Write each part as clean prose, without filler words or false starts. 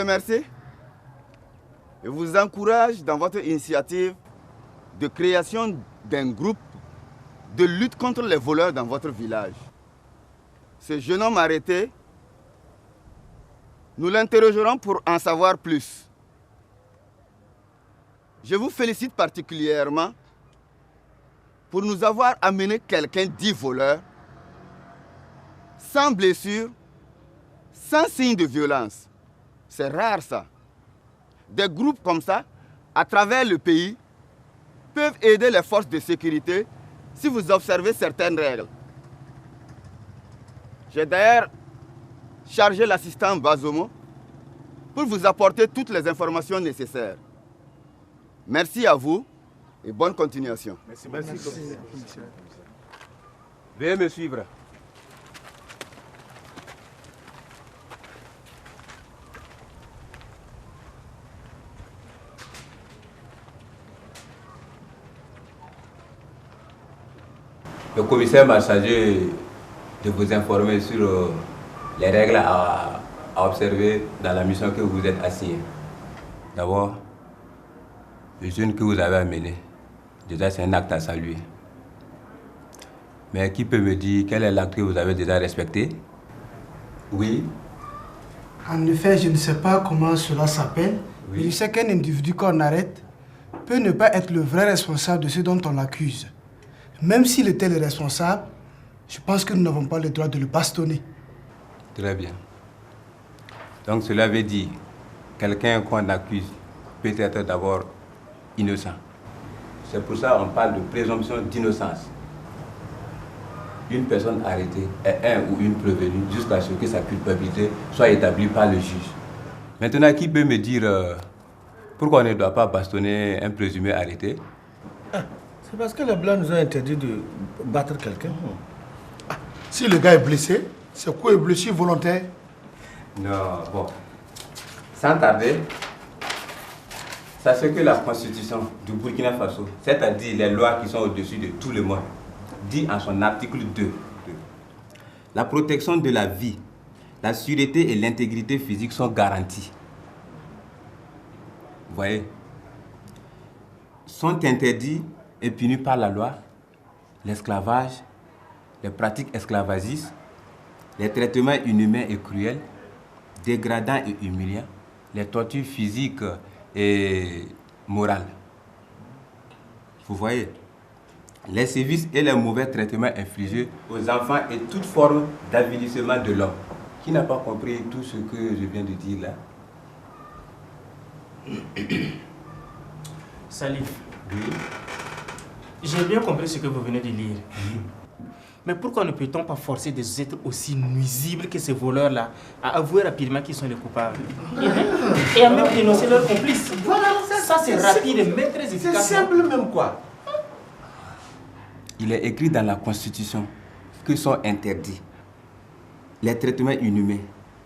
remercie et vous encourage dans votre initiative de création d'un groupe de lutte contre les voleurs dans votre village. Ce jeune homme arrêté, nous l'interrogerons pour en savoir plus. Je vous félicite particulièrement pour nous avoir amené quelqu'un dit voleur, sans blessure, sans signe de violence. C'est rare ça. Des groupes comme ça, à travers le pays, peuvent aider les forces de sécurité si vous observez certaines règles. J'ai d'ailleurs chargé l'assistant Bazomo pour vous apporter toutes les informations nécessaires. Merci à vous et bonne continuation. Merci. Veuillez me suivre. Le commissaire m'a chargé de vous informer sur les règles à observer dans la mission que vous êtes assigné. D'abord, le jeûne que vous avez amené, déjà c'est un acte à saluer. Mais qui peut me dire quel est l'acte que vous avez déjà respecté? Oui. En effet, je ne sais pas comment cela s'appelle, Oui. mais je sais qu'un individu qu'on arrête peut ne pas être le vrai responsable de ce dont on l'accuse. Même s'il était le responsable, je pense que nous n'avons pas le droit de le bastonner. Très bien. Donc cela veut dire quelqu'un qu'on accuse peut être d'abord innocent. C'est pour ça qu'on parle de présomption d'innocence. Une personne arrêtée est un ou une prévenue jusqu'à ce que sa culpabilité soit établie par le juge. Maintenant, qui peut me dire pourquoi on ne doit pas bastonner un présumé arrêté? C'est parce que les Blancs nous ont interdit de battre quelqu'un. Si le gars est blessé, c'est quoi, blessure volontaire? Non, bon. Sans tarder, sachez que la constitution du Burkina Faso, c'est-à-dire les lois qui sont au-dessus de tout le monde, dit en son article 2, la protection de la vie, la sûreté et l'intégrité physique sont garanties. Vous voyez, sont interdits et punis par la loi l'esclavage, les pratiques esclavagistes, les traitements inhumains et cruels, dégradants et humiliants, les tortures physiques et morales. Vous voyez, les sévices et les mauvais traitements infligés aux enfants et toute forme d'avilissement de l'homme. Qui n'a pas compris tout ce que je viens de dire là? Salif, Oui. j'ai bien compris ce que vous venez de lire. Mais pourquoi ne peut-on pas forcer des êtres aussi nuisibles que ces voleurs-là à avouer rapidement qu'ils sont les coupables et à même dénoncer leurs complices? Voilà, Ça, c'est rapide et même très efficace. C'est simple même quoi. Il est écrit dans la Constitution que sont interdits les traitements inhumains,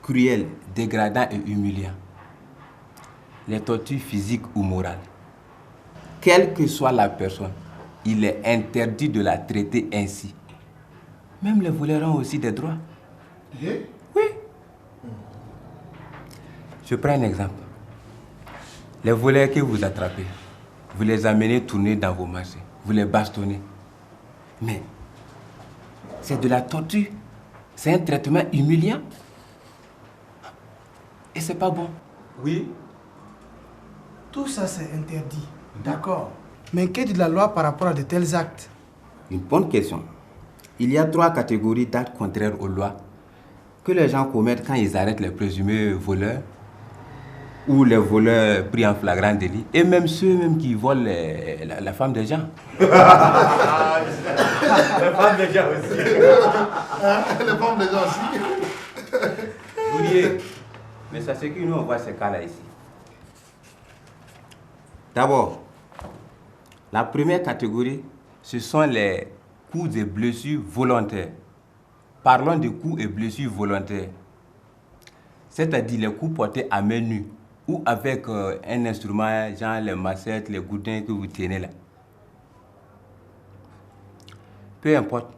cruels, dégradants et humiliants, les tortures physiques ou morales. Quelle que soit la personne, il est interdit de la traiter ainsi. Même les voleurs ont aussi des droits. Oui. Je prends un exemple. Les voleurs que vous attrapez, vous les amenez tourner dans vos marchés, vous les bastonnez. Mais c'est de la torture. C'est un traitement humiliant. Et c'est pas bon. Oui. Tout ça, c'est interdit. D'accord. Mais qu'est-ce de la loi par rapport à de tels actes? Une bonne question. Il y a 3 catégories d'actes contraires aux lois que les gens commettent quand ils arrêtent les présumés voleurs ou les voleurs pris en flagrant délit et même ceux qui volent la femme des gens. La femme des gens aussi. Les femmes des gens aussi. Vous riez. Mais ça c'est que nous on voit ces cas-là ici. D'abord, la première catégorie, ce sont les coups et blessures volontaires. Parlons de coups et blessures volontaires. C'est-à-dire les coups portés à main nue ou avec un instrument, genre les machettes, les goudins que vous tenez là. Peu importe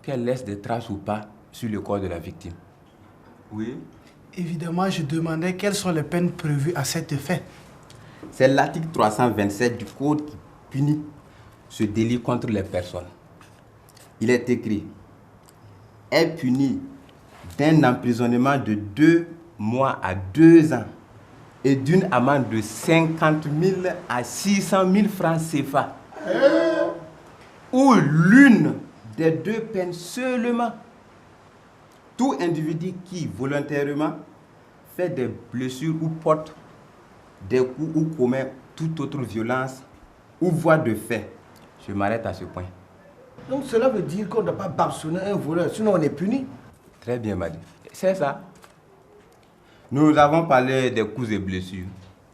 qu'elle laisse des traces ou pas sur le corps de la victime. Oui. Évidemment, je demandais quelles sont les peines prévues à cet effet. C'est l'article 327 du Code qui punit ce délit contre les personnes. Il est écrit « est puni d'un emprisonnement de 2 mois à 2 ans et d'une amende de 50 000 à 600 000 francs CFA ou l'une des 2 peines seulement. Tout individu qui, volontairement, fait des blessures ou porte des coups ou commet toute autre violence ou voie de fait. » Je m'arrête à ce point. Donc cela veut dire qu'on ne doit pas bâtonner un voleur, sinon on est puni. Très bien, Madi. C'est ça. Nous avons parlé des coups et blessures.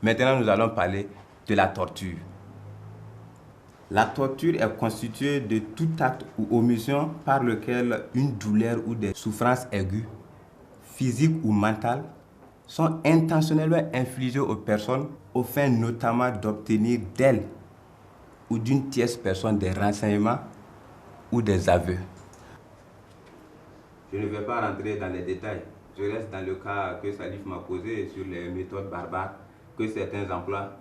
Maintenant, nous allons parler de la torture. La torture est constituée de tout acte ou omission par lequel une douleur ou des souffrances aiguës, physiques ou mentales, sont intentionnellement infligées aux personnes au fin notamment d'obtenir d'elles ou d'une tierce personne des renseignements ou des aveux. Je ne vais pas rentrer dans les détails. Je reste dans le cas que Salif m'a posé sur les méthodes barbares que certains emploient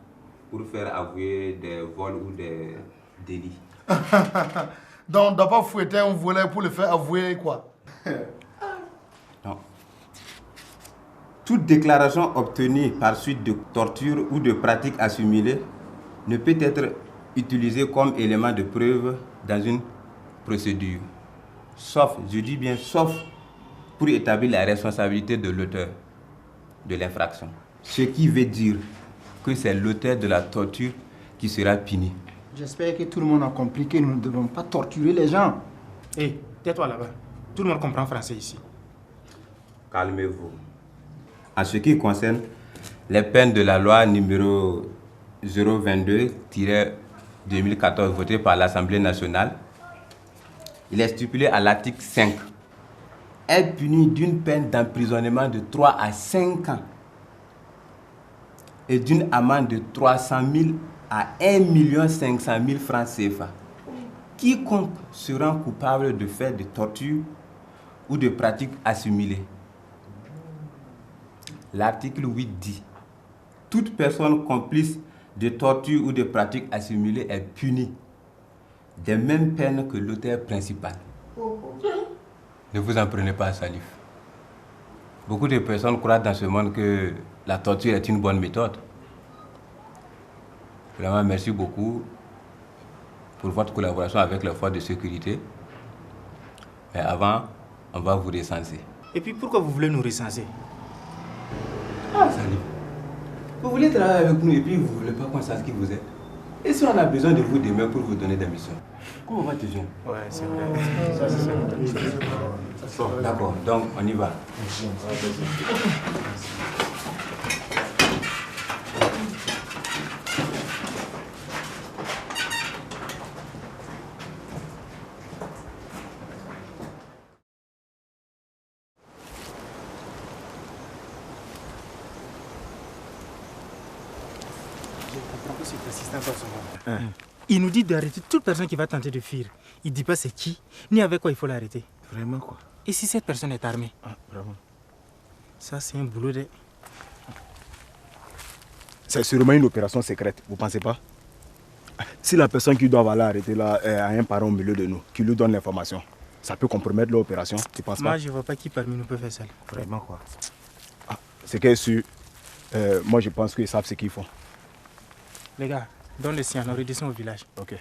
pour faire avouer des vols ou des délits. Donc on ne doit pas fouetter un voleur pour le faire avouer quoi? Non. Toute déclaration obtenue par suite de torture ou de pratiques assimilées ne peut être utilisée comme élément de preuve dans une procédure. Sauf, je dis bien sauf, pour établir la responsabilité de l'auteur de l'infraction. Ce qui veut dire que c'est l'auteur de la torture qui sera puni. J'espère que tout le monde a compris que nous ne devons pas torturer les gens. Hé, tais-toi là-bas. Tout le monde comprend français ici. Calmez-vous. En ce qui concerne les peines de la loi numéro 022-2014 votée par l'Assemblée nationale, il est stipulé à l'article 5 est puni d'une peine d'emprisonnement de 3 à 5 ans et d'une amende de 300 000 à 1 500 000 francs CFA. Quiconque se rend coupable de faits de torture ou de pratiques assimilées. L'article 8 dit « Toute personne complice de torture ou de pratiques assimilées est punie des mêmes peines que l'auteur principal. » Ne vous en prenez pas à Salif. Beaucoup de personnes croient dans ce monde que la torture est une bonne méthode. Vraiment, merci beaucoup pour votre collaboration avec les forces de sécurité. Mais avant, on va vous recenser. Et puis pourquoi vous voulez nous recenser? Ah, Salif. Vous voulez travailler avec nous et puis vous ne voulez pas qu'on sache qui vous êtes. Et si on a besoin de vous demain pour vous donner des missions, comment va-tu, jeune? Ouais, c'est vrai. Ça, c'est ça. Bon, d'accord, donc on y va. Il nous dit d'arrêter toute personne qui va tenter de fuir. Il ne dit pas c'est qui, ni avec quoi il faut l'arrêter. Vraiment quoi? Et si cette personne est armée? Ah, vraiment. Ça, c'est un boulot de... C'est sûrement une opération secrète, vous pensez pas? Si la personne qui doit aller arrêter là a un parent au milieu de nous, qui lui donne l'information, ça peut compromettre l'opération, tu penses pas? Moi, je ne vois pas qui parmi nous peut faire ça. Vraiment quoi? Ah, c'est qu'elle est sûr. Moi, je pense qu'ils savent ce qu'ils font. Les gars, donne le sien, on redescend au village. Ok.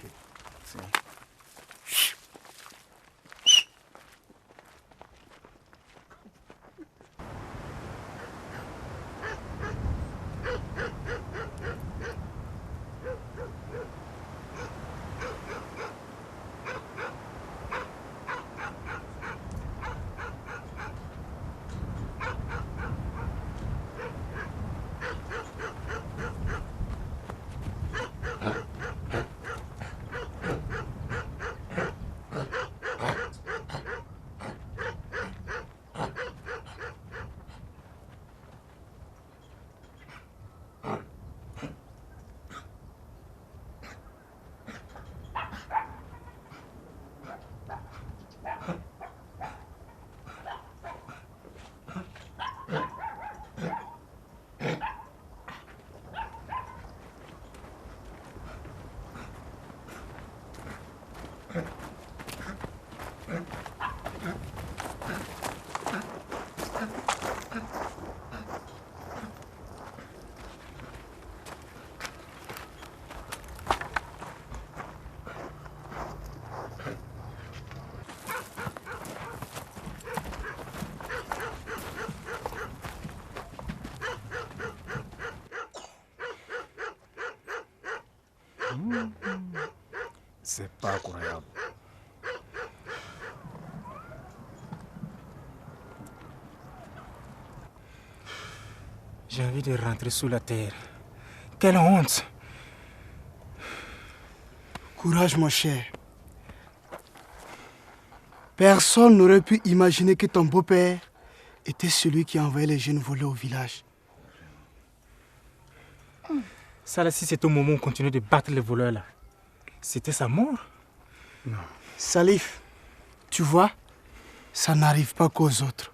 C'est pas croyable. J'ai envie de rentrer sous la terre. Quelle honte! Courage, mon cher. Personne n'aurait pu imaginer que ton beau-père était celui qui envoyait les jeunes voleurs au village. Ça là, si c'était au moment où on continuait de battre les voleurs là, c'était sa mort. Non. Salif, tu vois, ça n'arrive pas qu'aux autres.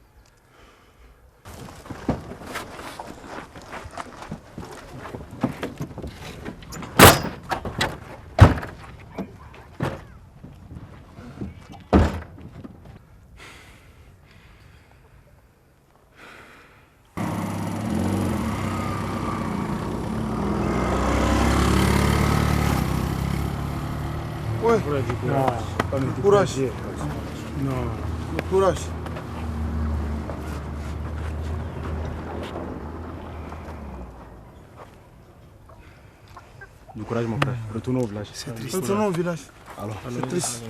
Ouais. Courage. Non. Courage. Du courage, mon frère. Retournons au village. C'est triste. Retournons au village. Alors, c'est triste.